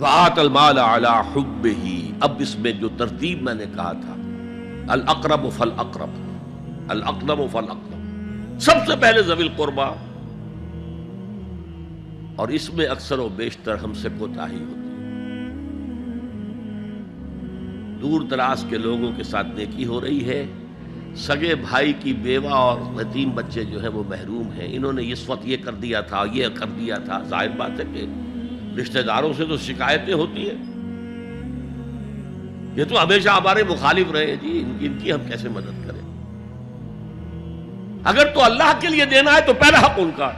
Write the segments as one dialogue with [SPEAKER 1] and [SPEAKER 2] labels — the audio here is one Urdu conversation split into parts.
[SPEAKER 1] وآت المال علی حبہ، اب اس میں جو ترتیب میں نے کہا تھا، الاقرب فالاقرب، الاقرب فالاقرب، سب سے پہلے ذوی القربیٰ، اور اس میں اکثر و بیشتر ہم سے کوتاہی ہوتی ہے۔ دور دراز کے لوگوں کے ساتھ نیکی ہو رہی ہے، سگے بھائی کی بیوہ اور یتیم بچے جو ہیں وہ محروم ہیں، انہوں نے اس وقت یہ کر دیا تھا، یہ کر دیا تھا۔ ظاہر بات ہے کہ رشتہ داروں سے تو شکایتیں ہوتی ہیں، یہ تو ہمیشہ ہمارے مخالف رہے ہیں جی، ان کی ہم کیسے مدد کریں؟ اگر تو اللہ کے لیے دینا ہے تو پہلا حق ان کا،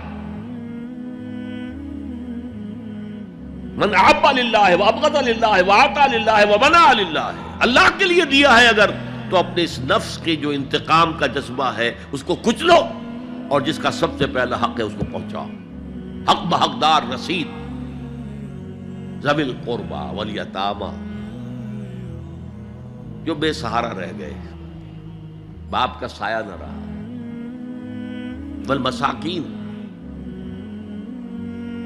[SPEAKER 1] من احب للہ وابغض للہ واعطى للہ ومنع للہ، اللہ کے لیے دیا ہے اگر تو اپنے اس نفس کے جو انتقام کا جذبہ ہے اس کو کچلو، اور جس کا سب سے پہلا حق ہے اس کو پہنچاؤ، حق بحقدار رسید، ذوی القربى والیتامى، جو بے سہارا رہ گئے، باپ کا سایہ نہ رہا، والمساکین،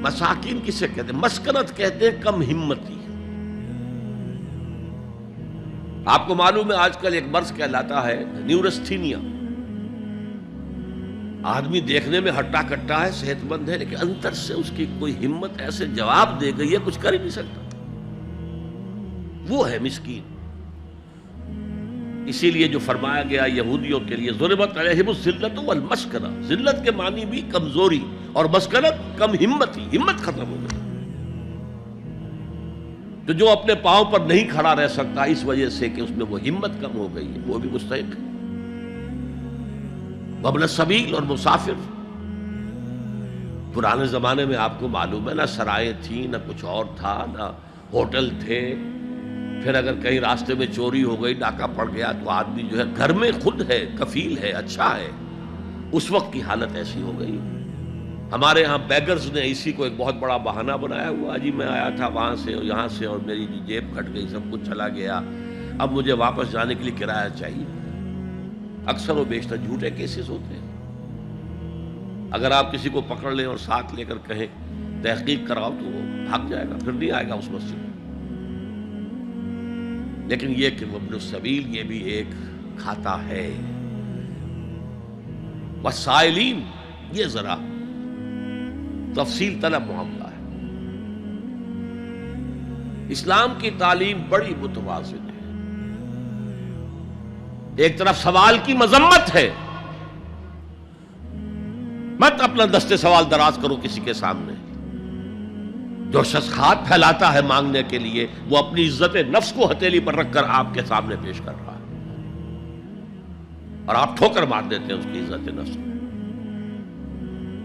[SPEAKER 1] مساکین کسے کہتے ہیں؟ مسکنت کہتے ہیں کم ہمتی۔ آپ کو معلوم ہے آج کل ایک مرض کہلاتا ہے نیورستھینیا، آدمی دیکھنے میں ہٹا کٹا ہے، صحت مند ہے، لیکن اندر سے اس کی کوئی ہمت ایسے جواب دے گئی ہے کچھ کر ہی نہیں سکتا، وہ ہے مسکین۔ اسی لیے جو فرمایا گیا یہودیوں کے لیے، ضربت علیہم الذلۃ والمسکنہ، ذلت کے معنی بھی کمزوری، اور مسکنت کم ہمتی، ہمت ختم ہو گئی۔ تو جو اپنے پاؤں پر نہیں کھڑا رہ سکتا اس وجہ سے کہ اس میں وہ ہمت کم ہو گئی ہے، وہ بھی مستحق ہے۔ وابن السبیل، اور مسافر۔ پرانے زمانے میں آپ کو معلوم ہے نہ سرائیں تھیں، نہ کچھ اور تھا، نہ ہوٹل تھے، پھر اگر کہیں راستے میں چوری ہو گئی، ڈاکہ پڑ گیا، تو آدمی جو ہے گھر میں خود ہے، کفیل ہے، اچھا ہے۔ اس وقت کی حالت ایسی ہو گئی۔ ہمارے ہاں بیگرز نے اسی کو ایک بہت بڑا بہانہ بنایا ہوا، جی میں آیا تھا وہاں سے اور یہاں سے، اور میری جیب پھٹ گئی، سب کچھ چلا گیا، اب مجھے واپس جانے کے لیے کرایہ چاہیے۔ اکثر و بیشتر جھوٹے کیسز ہوتے ہیں۔ اگر آپ کسی کو پکڑ لیں اور ساتھ لے کر کہیں تحقیق کراؤ تو وہ بھاگ جائے گا، پھر نہیں آئے گا اس مسجد میں۔ لیکن یہ کہ ابن السبیل، یہ بھی ایک کھاتا ہے۔ والسائلین، یہ ذرا تفصیل طلب معاملہ ہے۔ اسلام کی تعلیم بڑی متوازن ہے، ایک طرف سوال کی مذمت ہے، مت اپنا دستے سوال دراز کرو کسی کے سامنے۔ جو شخص ہاتھ پھیلاتا ہے مانگنے کے لیے، وہ اپنی عزت نفس کو ہتھیلی پر رکھ کر آپ کے سامنے پیش کر رہا ہے، اور آپ ٹھوکر مار دیتے ہیں اس کی عزت نفس کو۔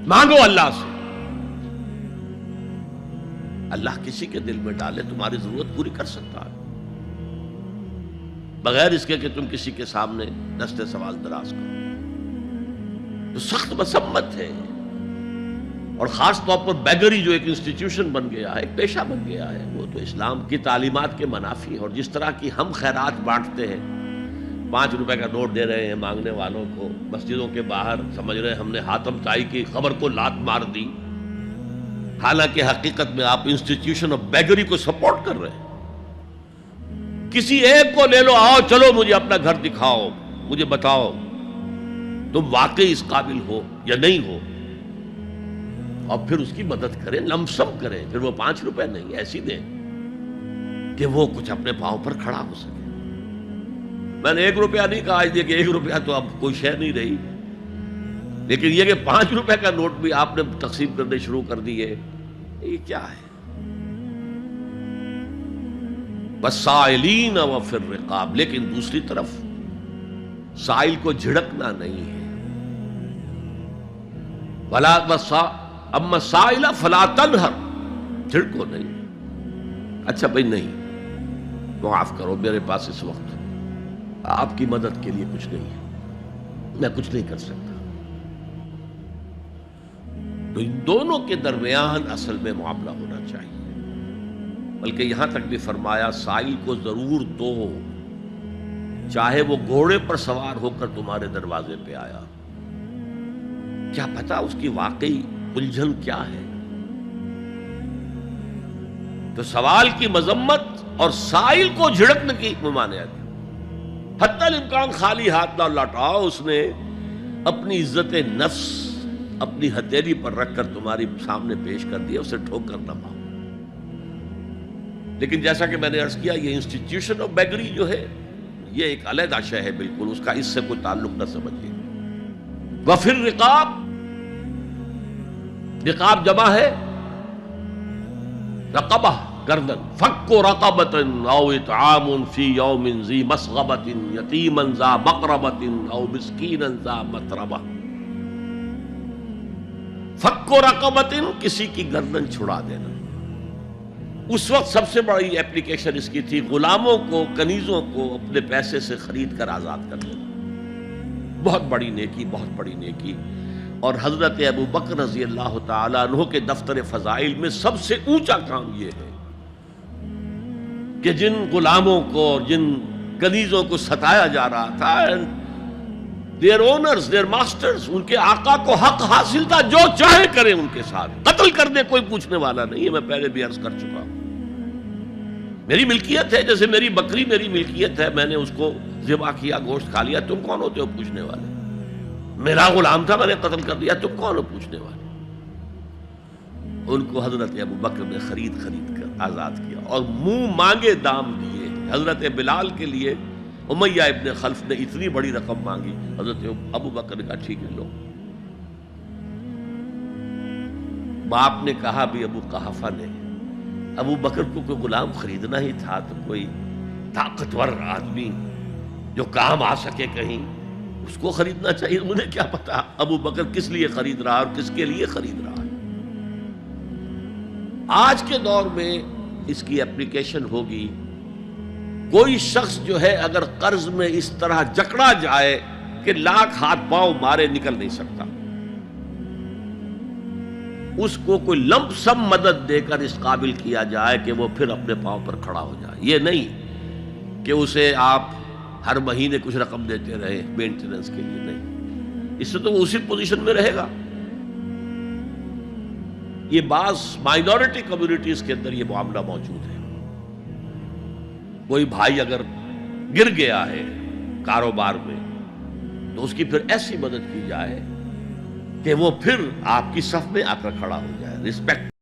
[SPEAKER 1] مانگو اللہ سے، اللہ کسی کے دل میں ڈالے تمہاری ضرورت پوری کر سکتا ہے، بغیر اس کے کہ تم کسی کے سامنے دستے سوال دراز کرو۔ تو سخت مذمت ہے، اور خاص طور پر بیگری جو ایک انسٹیٹیوشن بن گیا ہے، ایک پیشہ بن گیا ہے، وہ تو اسلام کی تعلیمات کے منافی ہے۔ اور جس طرح کی ہم خیرات بانٹتے ہیں، 5 روپے کا نوٹ دے رہے ہیں مانگنے والوں کو مسجدوں کے باہر، سمجھ رہے ہیں ہم نے حاتم طائی کی خبر کو لات مار دی، حالانکہ حقیقت میں آپ انسٹیٹیوشن آف بیگری کو سپورٹ کر رہے ہیں۔ کسی ایک کو لے لو، آؤ چلو مجھے اپنا گھر دکھاؤ، مجھے بتاؤ تم واقعی اس قابل ہو یا نہیں ہو، اور پھر اس کی مدد کریں، لمسم کریں۔ پھر وہ 5 روپے نہیں ایسی دیں کہ وہ کچھ اپنے پاؤں پر کھڑا ہو سکے۔ میں نے 1 روپیہ نہیں کہا، اس لیے کہ 1 روپیہ تو اب کوئی شے نہیں رہی، لیکن یہ کہ 5 روپے کا نوٹ بھی آپ نے تقسیم کرنے شروع کر دیے، یہ کیا ہے؟ والسائلین وفی الرقاب، لیکن دوسری طرف سائل کو جھڑکنا نہیں ہے۔ ولا اما السائل فلا تنہر، جھڑکو نہیں، اچھا بھائی نہیں، معاف کرو میرے پاس اس وقت آپ کی مدد کے لیے کچھ نہیں ہے، میں کچھ نہیں کر سکتا۔ تو ان دونوں کے درمیان اصل میں معاملہ ہونا چاہیے، بلکہ یہاں تک بھی فرمایا سائل کو ضرور دو، چاہے وہ گھوڑے پر سوار ہو کر تمہارے دروازے پہ آیا، کیا پتا اس کی واقعی الجھن کیا ہے۔ تو سوال کی مذمت اور سائل کو جھڑکنے کی ممانعت، حتی الامکان خالی ہاتھ نہ لوٹاؤ، اس نے اپنی عزت نفس اپنی ہتھیلی پر رکھ کر تمہاری سامنے پیش کر دیا، اسے ٹھوکر نہ پاؤ۔ لیکن جیسا کہ میں نے عرض کیا، یہ انسٹیٹیوشن آف بیگری جو ہے یہ ایک علیحدہ شے ہے، بالکل اس کا اس سے کوئی تعلق نہ سمجھیے۔ وفر رقاب، رقاب جمع ہے رقبہ، گردن، فک رقبۃ او اطعام فی یوم ذی مسغبۃ یتیما ذا مقربۃ او مسکینا ذا متربہ۔ فک رقبۃ، کسی کی گردن چھڑا دینا۔ اس وقت سب سے بڑی اپلیکیشن اس کی تھی غلاموں کو، کنیزوں کو اپنے پیسے سے خرید کر آزاد کر لینا۔ بہت بڑی نیکی، بہت بڑی نیکی۔ اور حضرت ابو بکر رضی اللہ تعالیٰ عنہ کے دفتر فضائل میں سب سے اونچا کام یہ ہے کہ جن غلاموں کو اور جن کنیزوں کو ستایا جا رہا تھا، their owners, their masters، ان کے آقا کو حق حاصل تھا، جو چاہے کریں ان کے ساتھ، قتل کر دے، کوئی پوچھنے والا نہیں ہے۔ میں پہلے بھی عرض کر چکا ہوں، میری ملکیت ہے، جیسے میری بکری میری ملکیت ہے، میں نے اس کو ذبح کیا، گوشت کھا لیا، تم کون ہوتے ہو پوچھنے والے؟ میرا غلام تھا، میں نے قتل کر دیا، تم کون ہو پوچھنے والے؟ ان کو حضرت ابو بکر نے خرید کر آزاد کیا اور منہ مانگے دام دیے۔ حضرت بلال کے لیے امیہ ابن خلف نے اتنی بڑی رقم مانگی، حضرت ابو بکر نے کہا ٹھیک ہے لو۔ باپ نے کہا بھی ابو قحافہ نے، ابو بکر کو کوئی غلام خریدنا ہی تھا تو کوئی طاقتور آدمی جو کام آ سکے کہیں، اس کو خریدنا چاہیے۔ مجھے کیا پتا ابو بکر کس لیے خرید رہا اور کس کے لیے خرید رہا ہے۔ آج کے دور میں اس کی اپلیکیشن ہوگی، کوئی شخص جو ہے اگر قرض میں اس طرح جکڑا جائے کہ لاکھ ہاتھ پاؤں مارے نکل نہیں سکتا، اس کو کوئی لمپ سم مدد دے کر اس قابل کیا جائے کہ وہ پھر اپنے پاؤں پر کھڑا ہو جائے۔ یہ نہیں کہ اسے آپ ہر مہینے کچھ رقم دیتے رہے مینٹیننس کے لیے، نہیں، اس سے تو وہ اسی پوزیشن میں رہے گا۔ یہ بعض مائنورٹی کمیونٹیز کے اندر یہ معاملہ موجود ہے۔ کوئی بھائی اگر گر گیا ہے کاروبار میں تو اس کی پھر ایسی مدد کی جائے کہ وہ پھر آپ کی صف میں آ کر کھڑا ہو جائے۔ رسپیکٹ